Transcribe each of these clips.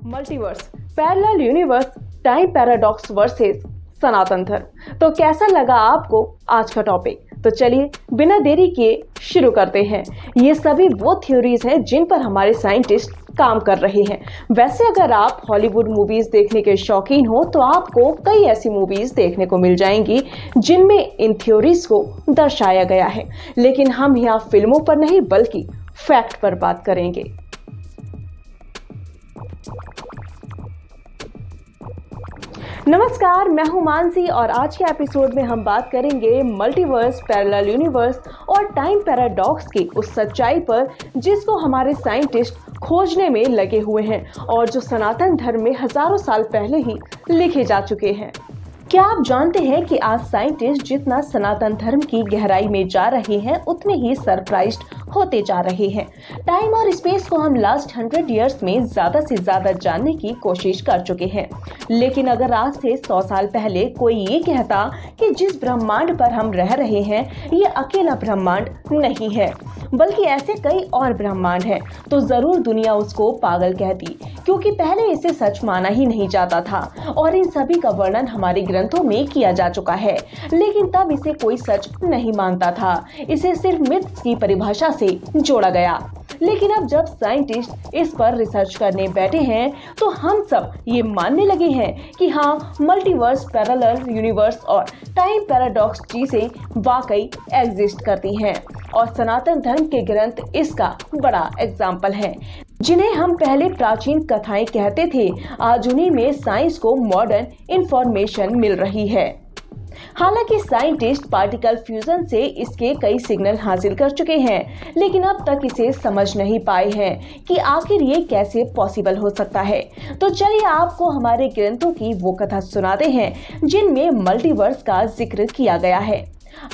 Multiverse, parallel universe, time paradox versus Sanatan Dharma. तो कैसा लगा आपको आज का टॉपिक? तो चलिए बिना देरी किए शुरू करते हैं। ये सभी वो थ्योरीज हैं जिन पर हमारे साइंटिस्ट काम कर रहे हैं। वैसे अगर आप हॉलीवुड मूवीज देखने के शौकीन हो तो आपको कई ऐसी मूवीज देखने को मिल जाएंगी जिनमें इन थ्योरीज को दर्शाया गया है, लेकिन हम यहाँ फिल्मों पर नहीं बल्कि फैक्ट पर बात करेंगे। नमस्कार, मैं हूं मानसी और आज के एपिसोड में हम बात करेंगे मल्टीवर्स, पैरेलल यूनिवर्स और टाइम पैराडॉक्स की उस सच्चाई पर जिसको हमारे साइंटिस्ट खोजने में लगे हुए हैं और जो सनातन धर्म में हजारों साल पहले ही लिखे जा चुके हैं। क्या आप जानते हैं कि आज साइंटिस्ट जितना सनातन धर्म की गहराई में जा रहे हैं उतने ही सरप्राइज्ड होते जा रहे हैं। टाइम और स्पेस को हम लास्ट 100 इयर्स में ज्यादा से ज्यादा जानने की कोशिश कर चुके हैं, लेकिन अगर आज से 100 साल पहले कोई ये कहता कि जिस ब्रह्मांड पर हम रह रहे हैं ये अकेला ब्रह्मांड नहीं है बल्कि ऐसे कई और ब्रह्मांड हैं, तो जरूर दुनिया उसको पागल कहती, क्योंकि पहले इसे सच माना ही नहीं जाता था और इन सभी का वर्णन हमारे ग्रंथों में किया जा चुका है। लेकिन तब इसे कोई सच नहीं मानता था, इसे सिर्फ मिथ्स की परिभाषा से जोड़ा गया। लेकिन अब जब साइंटिस्ट इस पर रिसर्च करने बैठे हैं तो हम सब ये मानने लगे हैं कि हाँ, मल्टीवर्स, पैरेलल यूनिवर्स और टाइम पैराडॉक्स चीजें वाकई एग्जिस्ट करती हैं और सनातन धर्म के ग्रंथ इसका बड़ा एग्जाम्पल है। जिन्हें हम पहले प्राचीन कथाएं कहते थे, आज उन्हीं में साइंस को मॉडर्न इंफॉर्मेशन मिल रही है। हालांकि साइंटिस्ट पार्टिकल फ्यूजन से इसके कई सिग्नल हासिल कर चुके हैं, लेकिन अब तक इसे समझ नहीं पाए हैं कि आखिर ये कैसे पॉसिबल हो सकता है। तो चलिए आपको हमारे ग्रंथों की वो कथा सुनाते हैं जिनमें मल्टीवर्स का जिक्र किया गया है।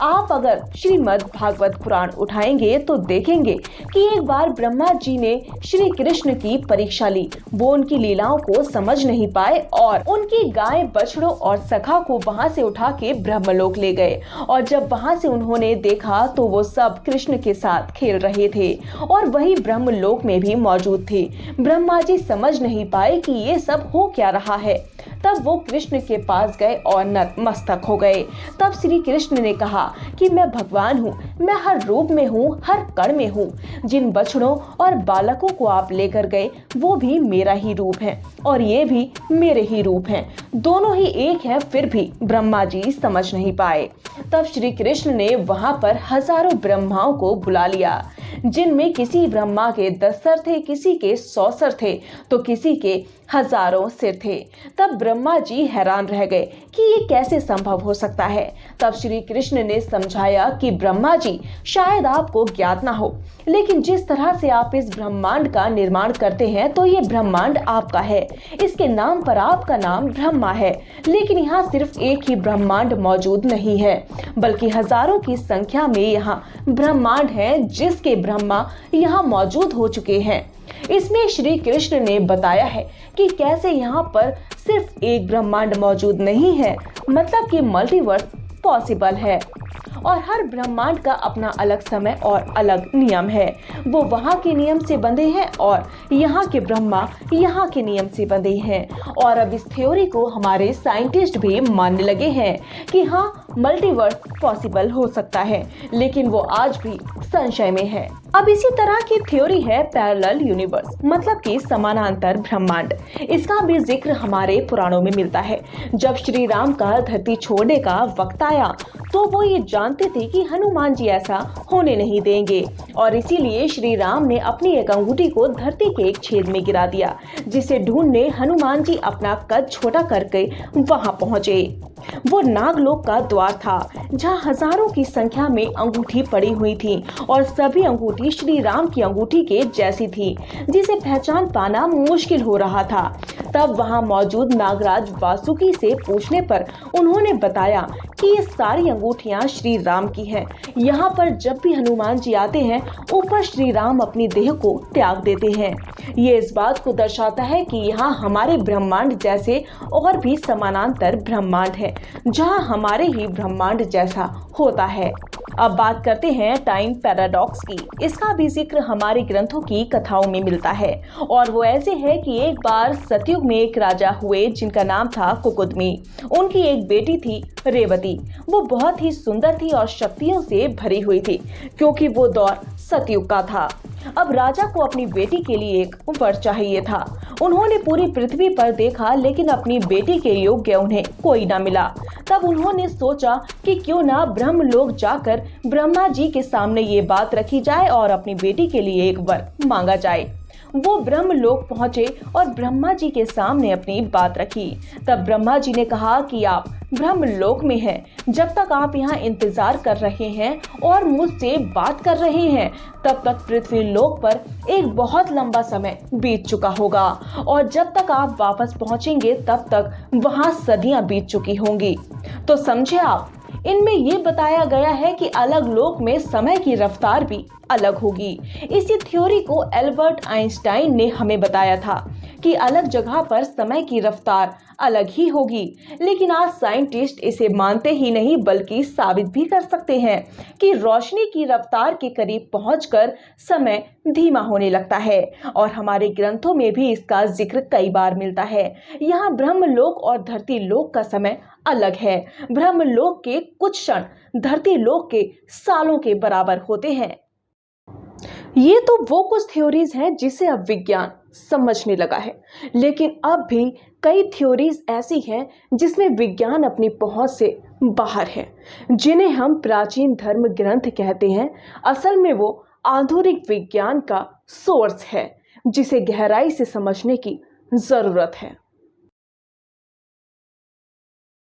आप अगर श्रीमद् भागवत पुराण उठाएंगे तो देखेंगे कि एक बार ब्रह्मा जी ने श्री कृष्ण की परीक्षा ली। वो उनकी लीलाओं को समझ नहीं पाए और उनकी गाय, बछड़ों और सखा को वहां से उठा के ब्रह्मलोक ले गए। और जब वहां से उन्होंने देखा तो वो सब कृष्ण के साथ खेल रहे थे और वही ब्रह्मलोक में भी मौजूद थे। ब्रह्मा जी समझ नहीं पाए कि ये सब हो क्या रहा है। तब वो कृष्ण के पास गए और नतमस्तक हो गए। तब श्री कृष्ण ने कहा कि मैं भगवान हूँ, मैं हर रूप में हूँ, हर कण में हूँ। जिन बछड़ों और बालकों को आप लेकर गए वो भी मेरा ही रूप है और ये भी मेरे ही रूप हैं। दोनों ही एक हैं, फिर भी ब्रह्मा जी समझ नहीं पाए। तब श्री कृष्ण ने वहां पर हजारों ब्रह्माओं को बुला लिया, जिनमें किसी ब्रह्मा के 10 सर थे, किसी के 100 सर थे तो किसी के हजारों सिर थे। तब ब्रह्मा जी हैरान रह गए कि ये कैसे संभव हो सकता है। तब श्री कृष्ण ने समझाया कि ब्रह्मा जी, शायद आपको ज्ञात ना हो, लेकिन जिस तरह से आप इस ब्रह्मांड का निर्माण करते हैं तो ये ब्रह्मांड आपका है। इसके नाम पर आपका नाम ब्रह्मा है, लेकिन यहाँ सिर्फ एक ही ब्रह्मांड मौजूद नहीं है बल्कि हजारों की संख्या में यहाँ ब्रह्मांड है जिसके ब्रह्मा यहाँ मौजूद हो चुके हैं। इसमें श्री कृष्ण ने बताया है कि कैसे यहाँ पर सिर्फ एक ब्रह्मांड मौजूद नहीं है, मतलब कि मल्टीवर्स पॉसिबल है और हर ब्रह्मांड का अपना अलग समय और अलग नियम है। वो वहाँ के नियम से बंधे हैं और यहाँ के ब्रह्मा यहाँ के नियम से बंधे हैं। और अब इस थ्योरी को हमारे साइंटिस्ट भी मानने लगे हैं कि हाँ, मल्टीवर्स पॉसिबल हो सकता है, लेकिन वो आज भी संशय में है। अब इसी तरह की थ्योरी है पैरेलल यूनिवर्स, मतलब कि समानांतर ब्रह्मांड। इसका भी जिक्र हमारे पुराणों में मिलता है। जब श्री राम का धरती छोड़ने का वक्त आया तो वो ये जानते थे कि हनुमान जी ऐसा होने नहीं देंगे और इसीलिए श्री राम ने अपनी एक अंगूठी को धरती के एक छेद में गिरा दिया, जिसे ढूंढने हनुमान जी अपना कद छोटा करके वहां पहुंचे। वो नागलोक का द्वार था जहां हजारों की संख्या में अंगूठी पड़ी हुई थी और सभी अंगूठी श्री राम की अंगूठी के जैसी थी, जिसे पहचान पाना मुश्किल हो रहा था। तब वहां मौजूद नागराज वासुकी से पूछने पर उन्होंने बताया कि ये सारी अंगूठियां श्री राम की हैं। यहाँ पर जब भी हनुमान जी आते हैं ऊपर श्री राम अपनी देह को त्याग देते हैं। ये इस बात को दर्शाता है कि यहाँ हमारे ब्रह्मांड जैसे और भी समानांतर ब्रह्मांड है जहाँ हमारे ही ब्रह्मांड जैसा होता है। अब बात करते हैं टाइम पैराडॉक्स की। इसका भी जिक्र हमारे ग्रंथों की कथाओं में मिलता है और वो ऐसे है कि एक बार सतयुग में एक राजा हुए जिनका नाम था कुकुदमी। उनकी एक बेटी थी रेवती। वो बहुत ही सुंदर थी और शक्तियों से भरी हुई थी क्योंकि वो दौर सतयुग का था। अब राजा को अपनी बेटी के लिए एक वर चाहिए था। उन्होंने पूरी पृथ्वी पर देखा लेकिन अपनी बेटी के योग्य उन्हें कोई ना मिला। तब उन्होंने सोचा कि क्यों ना ब्रह्मलोक जाकर ब्रह्मा जी के सामने ये बात रखी जाए और अपनी बेटी के लिए एक वर मांगा जाए। वो ब्रह्मलोक पहुंचे और ब्रह्मा जी के सामने अपनी बात रखी। तब ब्रह्मा जी ने कहा कि आप ब्रह्मलोक में हैं, जब तक आप यहाँ इंतजार कर रहे हैं और मुझसे बात कर रहे हैं तब तक पृथ्वी लोक पर एक बहुत लंबा समय बीत चुका होगा और जब तक आप वापस पहुंचेंगे तब तक वहां सदियां बीत चुकी होंगी। तो समझे आप, इनमें ये बताया गया है कि अलग लोक में समय की रफ्तार भी अलग होगी। इसी थ्योरी को एल्बर्ट आइंस्टाइन ने हमें बताया था कि अलग जगह पर समय की रफ्तार अलग ही होगी। लेकिन आज साइंटिस्ट इसे मानते ही नहीं बल्कि साबित भी कर सकते हैं कि रोशनी की रफ्तार के करीब पहुंचकर समय धीमा होने लगता है और हमारे ग्रंथों में भी इसका जिक्र कई बार मिलता है। यहाँ ब्रह्मलोक और धरती लोक का समय अलग है। ब्रह्मलोक के कुछ क्षण धरती लोक के सालों के बराबर होते हैं। ये तो वो कुछ थ्योरीज हैं जिसे अब विज्ञान समझने लगा है, लेकिन अब भी कई थ्योरीज ऐसी हैं जिसमें विज्ञान अपनी पहुंच से बाहर है, जिन्हें हम प्राचीन धर्म ग्रंथ कहते हैं। असल में वो आधुनिक विज्ञान का सोर्स है जिसे गहराई से समझने की जरूरत है।